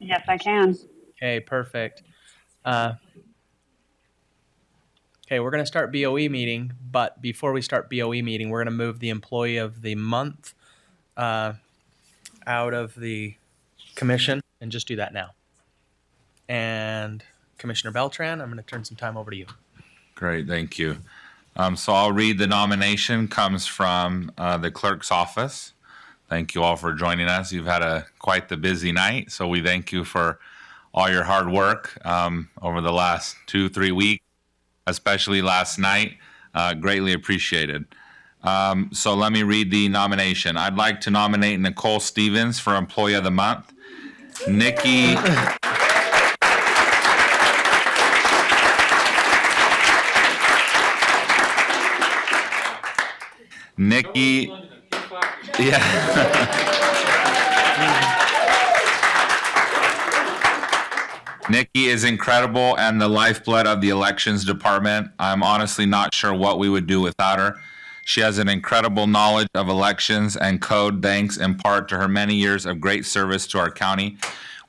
Yes, I can. Okay, perfect. Okay, we're going to start BOE meeting, but before we start BOE meeting, we're going to move the employee of the month out of the commission and just do that now. And Commissioner Beltran, I'm going to turn some time over to you. Great, thank you. So I'll read the nomination. Comes from the clerk's office. Thank you all for joining us. You've had quite the busy night, so we thank you for all your hard work over the last 2-3 weeks, especially last night. Greatly appreciated. So let me read the nomination. I'd like to nominate Nicole Stevens for Employee of the Month. Nikki. Nikki. Yeah. Nikki is incredible and the lifeblood of the elections department. I'm honestly not sure what we would do without her. She has an incredible knowledge of elections and code, thanks in part to her many years of great service to our county.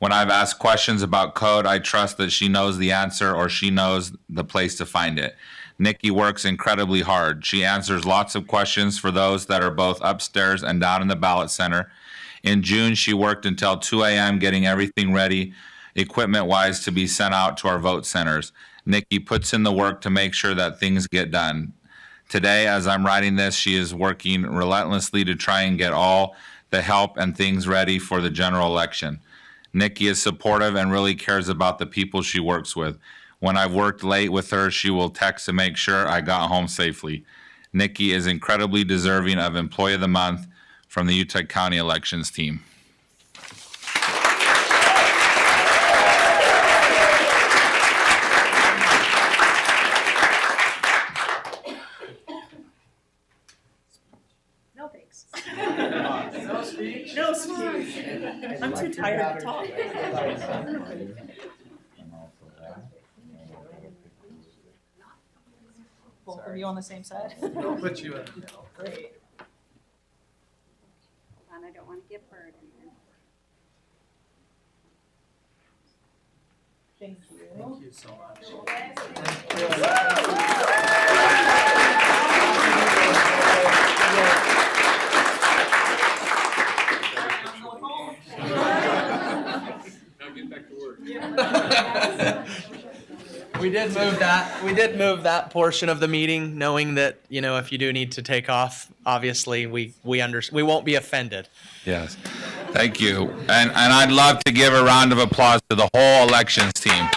When I've asked questions about code, I trust that she knows the answer or she knows the place to find it. Nikki works incredibly hard. She answers lots of questions for those that are both upstairs and down in the ballot center. In June, she worked until 2 a.m. getting everything ready, equipment-wise, to be sent out to our vote centers. Nikki puts in the work to make sure that things get done. Today, as I'm writing this, she is working relentlessly to try and get all the help and things ready for the general election. Nikki is supportive and really cares about the people she works with. When I've worked late with her, she will text to make sure I got home safely. Nikki is incredibly deserving of Employee of the Month from the Utah County Elections team. No thanks. No speech. I'm too tired to talk. Both of you on the same side? We'll put you in the middle. Great. Hold on, I don't want to get burned. Thank you. Thank you so much. Get back to work. We did move that portion of the meeting, knowing that, if you do need to take off, obviously we won't be offended. Yes, thank you. And I'd love to give a round of applause to the whole elections team.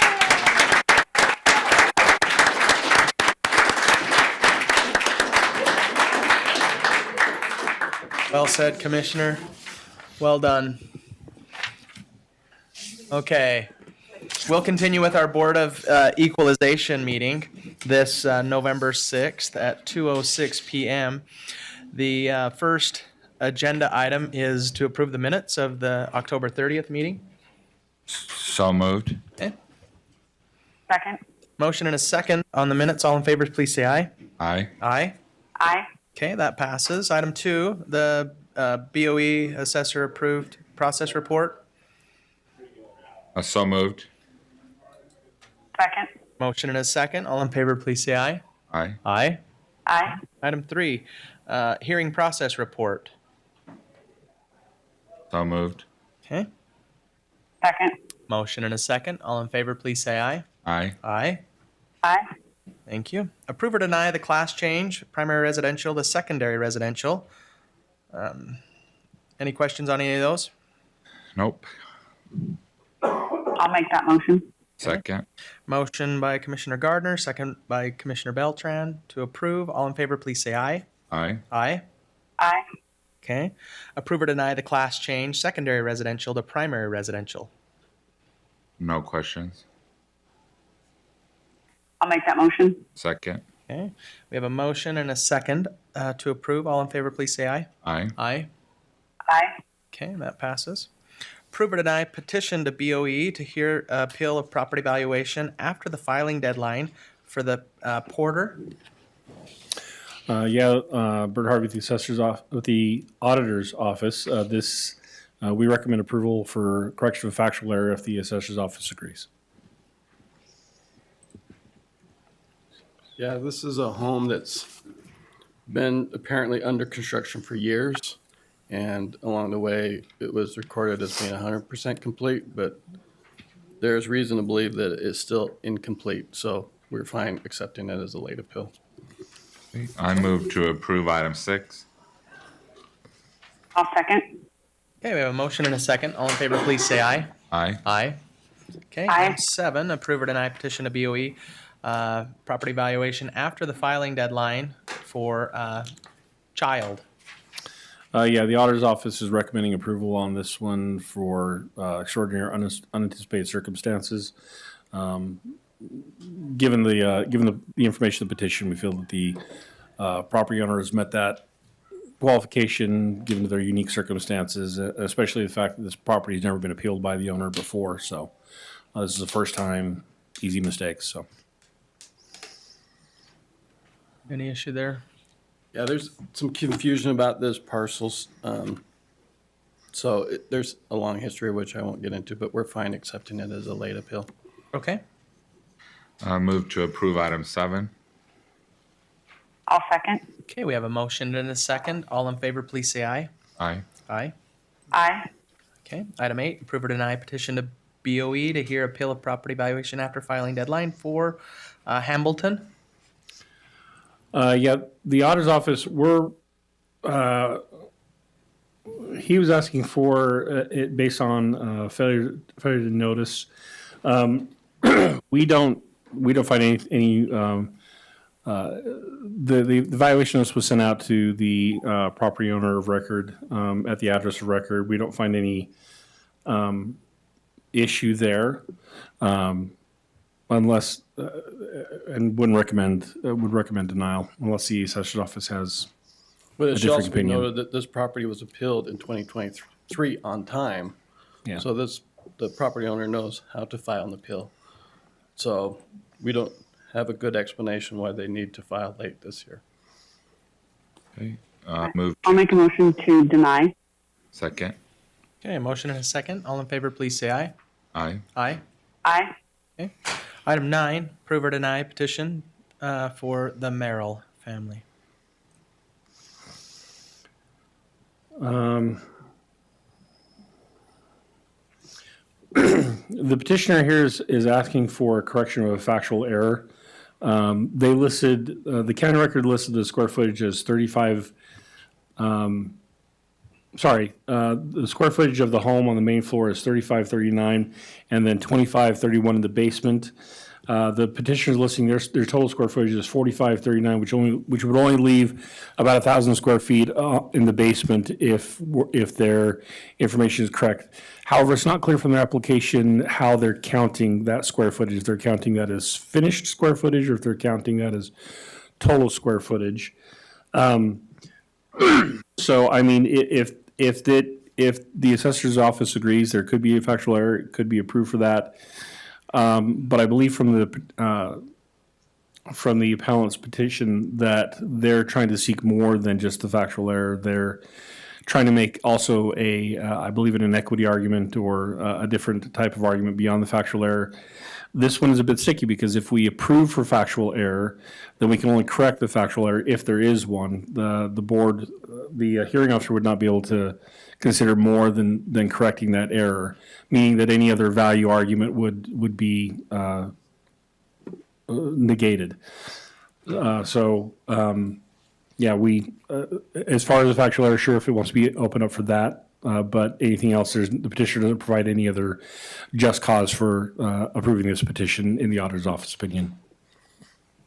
Well said, Commissioner. Well done. Okay. We'll continue with our Board of Equalization meeting this November 6th at 2:06 p.m. The first agenda item is to approve the minutes of the October 30th meeting. So moved. Okay. Second. Motion and a second on the minutes. All in favor, please say aye. Aye. Aye. Aye. Okay, that passes. Item 2, the BOE assessor approved process report. So moved. Second. Motion and a second. All in favor, please say aye. Aye. Aye. Aye. Item 3, hearing process report. So moved. Okay. Second. Motion and a second. All in favor, please say aye. Aye. Aye. Aye. Thank you. Approve or deny the class change, primary residential to secondary residential. Any questions on any of those? Nope. I'll make that motion. Second. Motion by Commissioner Gardner, second by Commissioner Beltran to approve. All in favor, please say aye. Aye. Aye. Aye. Okay. Approve or deny the class change, secondary residential to primary residential. No questions. I'll make that motion. Second. Okay. We have a motion and a second to approve. All in favor, please say aye. Aye. Aye. Aye. Okay, that passes. Approve or deny petition to BOE to hear appeal of property valuation after the filing deadline for the Porter. Bert Harvey with the auditor's office. This We recommend approval for correction of factual error if the assessor's office agrees. Yeah, this is a home that's been apparently under construction for years. And along the way, it was recorded as being 100% complete, but there's reason to believe that it is still incomplete. So we're fine accepting it as a late appeal. I move to approve item 6. I'll second. Okay, we have a motion and a second. All in favor, please say aye. Aye. Aye. Okay, Aye. item 7, approve or deny petition to BOE, property valuation after the filing deadline for child. The auditor's office is recommending approval on this one for extraordinary unanticipated circumstances. Given the information of the petition, we feel that the property owner has met that qualification given their unique circumstances, especially the fact that this property has never been appealed by the owner before. So this is the first time, easy mistakes. So Any issue there? Yeah, there's some confusion about this parcels. There's a long history, which I won't get into, but we're fine accepting it as a late appeal. Okay, I move to approve item 7. I'll second. okay, we have a motion and a second. All in favor, please say aye. Aye. Aye. Aye. Okay, item 8, approve or deny petition to BOE to hear appeal of property valuation after filing deadline for Hambleton. The auditor's office, he was asking for it based on failure to notice. We don't find any the valuation notice was sent out to the property owner of record at the address of record. We don't find any issue there, unless and would recommend denial unless the assessor's office has. But it A should different also be opinion. noted that this property was appealed in 2023 on time. Yeah. So the property owner knows how to file an appeal. So we don't have a good explanation why they need to file late this year. Okay. Move I'll make a motion to deny. second. Okay, a motion and a second. All in favor, please say aye. Aye. Aye. Aye. Okay. Item 9, approve or deny petition for the Merrill family. The petitioner here is asking for a correction of a factual error. They listed, the county record listed the square footage as 35, the square footage of the home on the main floor is 3539 and then 2531 in the basement. The petitioner's listing their total square footage is 4539, which would only leave about 1,000 square feet in the basement if their information is correct. However, it's not clear from their application how they're counting that square footage. If they're counting that as finished square footage or if they're counting that as total square footage. So, I mean, if the assessor's office agrees, there could be a factual error, it could be approved for that. But I believe from the appellant's petition that they're trying to seek more than just the factual error. They're trying to make also I believe an equity argument or a different type of argument beyond the factual error. This one is a bit sticky because if we approve for factual error, then we can only correct the factual error if there is one. The board, the hearing officer would not be able to consider more than correcting that error, meaning that any other value argument would be negated. We as far as the factual error, sure, if it wants to be open up for that. But anything else, the petitioner doesn't provide any other just cause for approving this petition in the auditor's office opinion.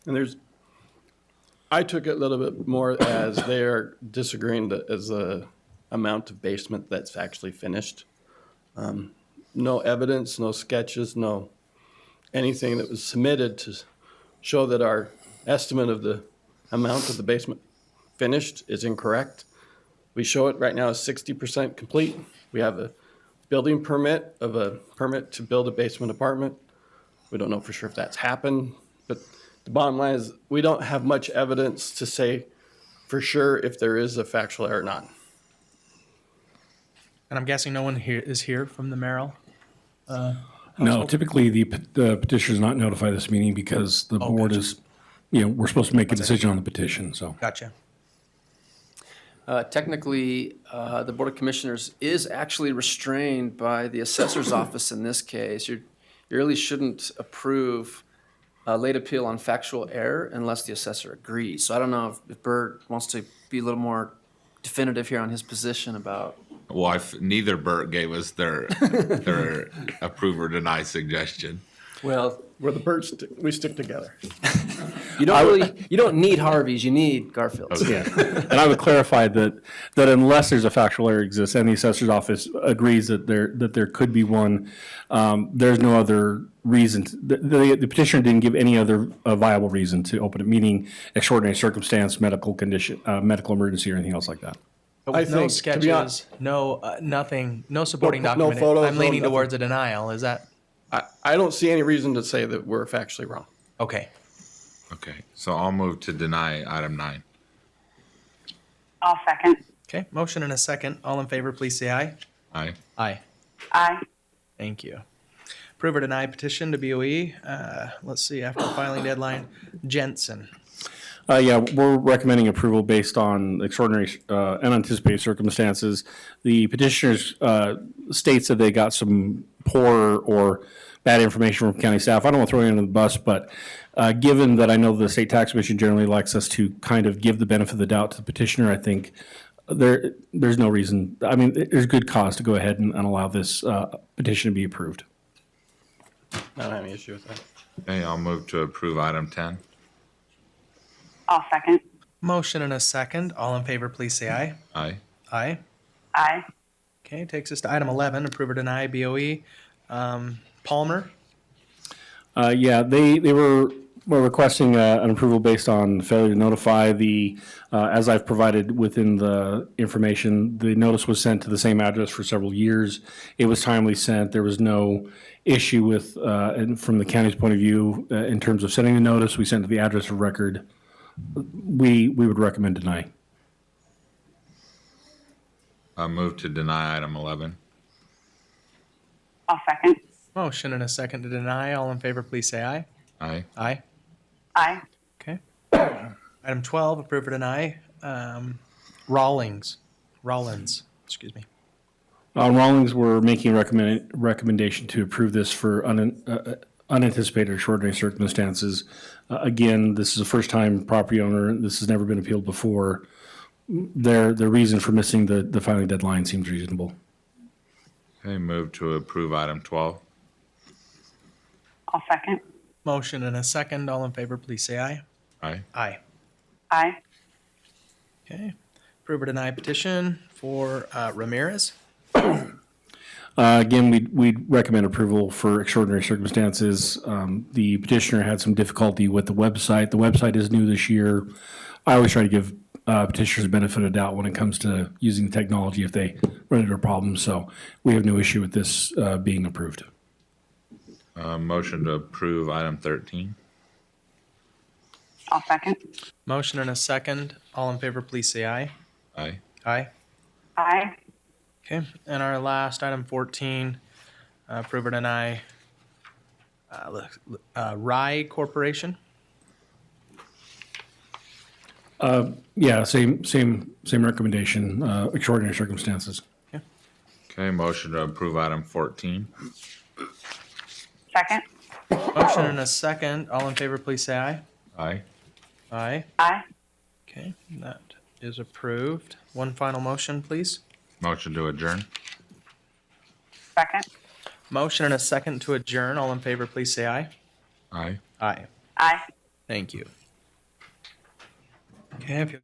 And I took it a little bit more as they are disagreeing as the amount of basement that's actually finished. No evidence, no sketches, no anything that was submitted to show that our estimate of the amount of the basement finished is incorrect. We show it right now as 60% complete. We have a building permit to build a basement apartment. We don't know for sure if that's happened, but the bottom line is we don't have much evidence to say for sure if there is a factual error or not. And I'm guessing no one here is here from the Merrill? No, typically the petitioner is not notified this meeting because the board gotcha. is, we're supposed to make a decision on the petition, so. Gotcha. Technically, the Board of Commissioners is actually restrained by the assessor's office in this case. You really shouldn't approve a late appeal on factual error unless the assessor agrees. So I don't know if Bert wants to be a little more definitive here on his position about. Well, neither Bert gave us their approve or deny suggestion. Well, We're the birds, we stick together. you don't need Harveys, you need Garfields. Yeah, and I would clarify that unless there's a factual error exists and the assessor's office agrees that there could be one, there's no other reason. The petitioner didn't give any other viable reason to open it, meaning extraordinary circumstance, medical condition, medical emergency, or anything else like that. But I with no think, to be sketches, nothing, no supporting No document. photos, I'm no leaning nothing. towards a denial. Is that I don't see any reason to say that we're factually wrong. okay? Okay, so I'll move to deny item 9. I'll second. Okay, motion and a second. All in favor, please say aye. Aye. Aye. Aye. Thank you. Approve or deny petition to BOE. Let's see, after the filing deadline, Jensen. Yeah, we're recommending approval based on extraordinary, unanticipated circumstances. The petitioners states that they got some poor or bad information from county staff. I don't want to throw you under the bus, but given that I know the state tax commission generally likes us to kind of give the benefit of the doubt to the petitioner, I think there's no reason. I mean, there's good cause to go ahead and allow this petition to be approved. I don't have any issue with that. Okay, I'll move to approve item 10. I'll second. Motion and a second. All in favor, please say aye. Aye. Aye. Aye. Okay, takes us to item 11, approve or deny BOE. Palmer. Yeah, they were requesting an approval based on failure to notify as I've provided within the information, the notice was sent to the same address for several years. It was timely sent. There was no issue with, and from the county's point of view, in terms of sending the notice, we sent to the address of record. We would recommend deny. I'll move to deny item 11. I'll second. Motion and a second to deny. All in favor, please say aye. Aye. Aye. Aye. Okay. Item 12, approve or deny. Rollins, excuse me. On Rawlings, we're making a recommendation to approve this for unanticipated or extraordinary circumstances. Again, this is a first-time property owner. This has never been appealed before. Their reason for missing the filing deadline seems reasonable. Okay, move to approve item 12. I'll second. Motion and a second. All in favor, please say aye. Aye. Aye. Aye. Okay. Approve or deny petition for Ramirez. Again, we'd recommend approval for extraordinary circumstances. The petitioner had some difficulty with the website. The website is new this year. I always try to give petitioners the benefit of doubt when it comes to using the technology if they run into a problem. So we have no issue with this being approved. Motion to approve item 13. I'll second. Motion and a second. All in favor, please say aye. Aye. Aye. Aye. Okay. And our last item 14, approve or deny Rye Corporation. Yeah, same recommendation, extraordinary circumstances. Okay, motion to approve item 14. Second. Motion and a second. All in favor, please say aye. Aye. Aye. Aye. Okay, that is approved. One final motion, please. Motion to adjourn. Second. Motion and a second to adjourn. All in favor, please say aye. Aye. Aye. Aye. Thank you. Okay, if you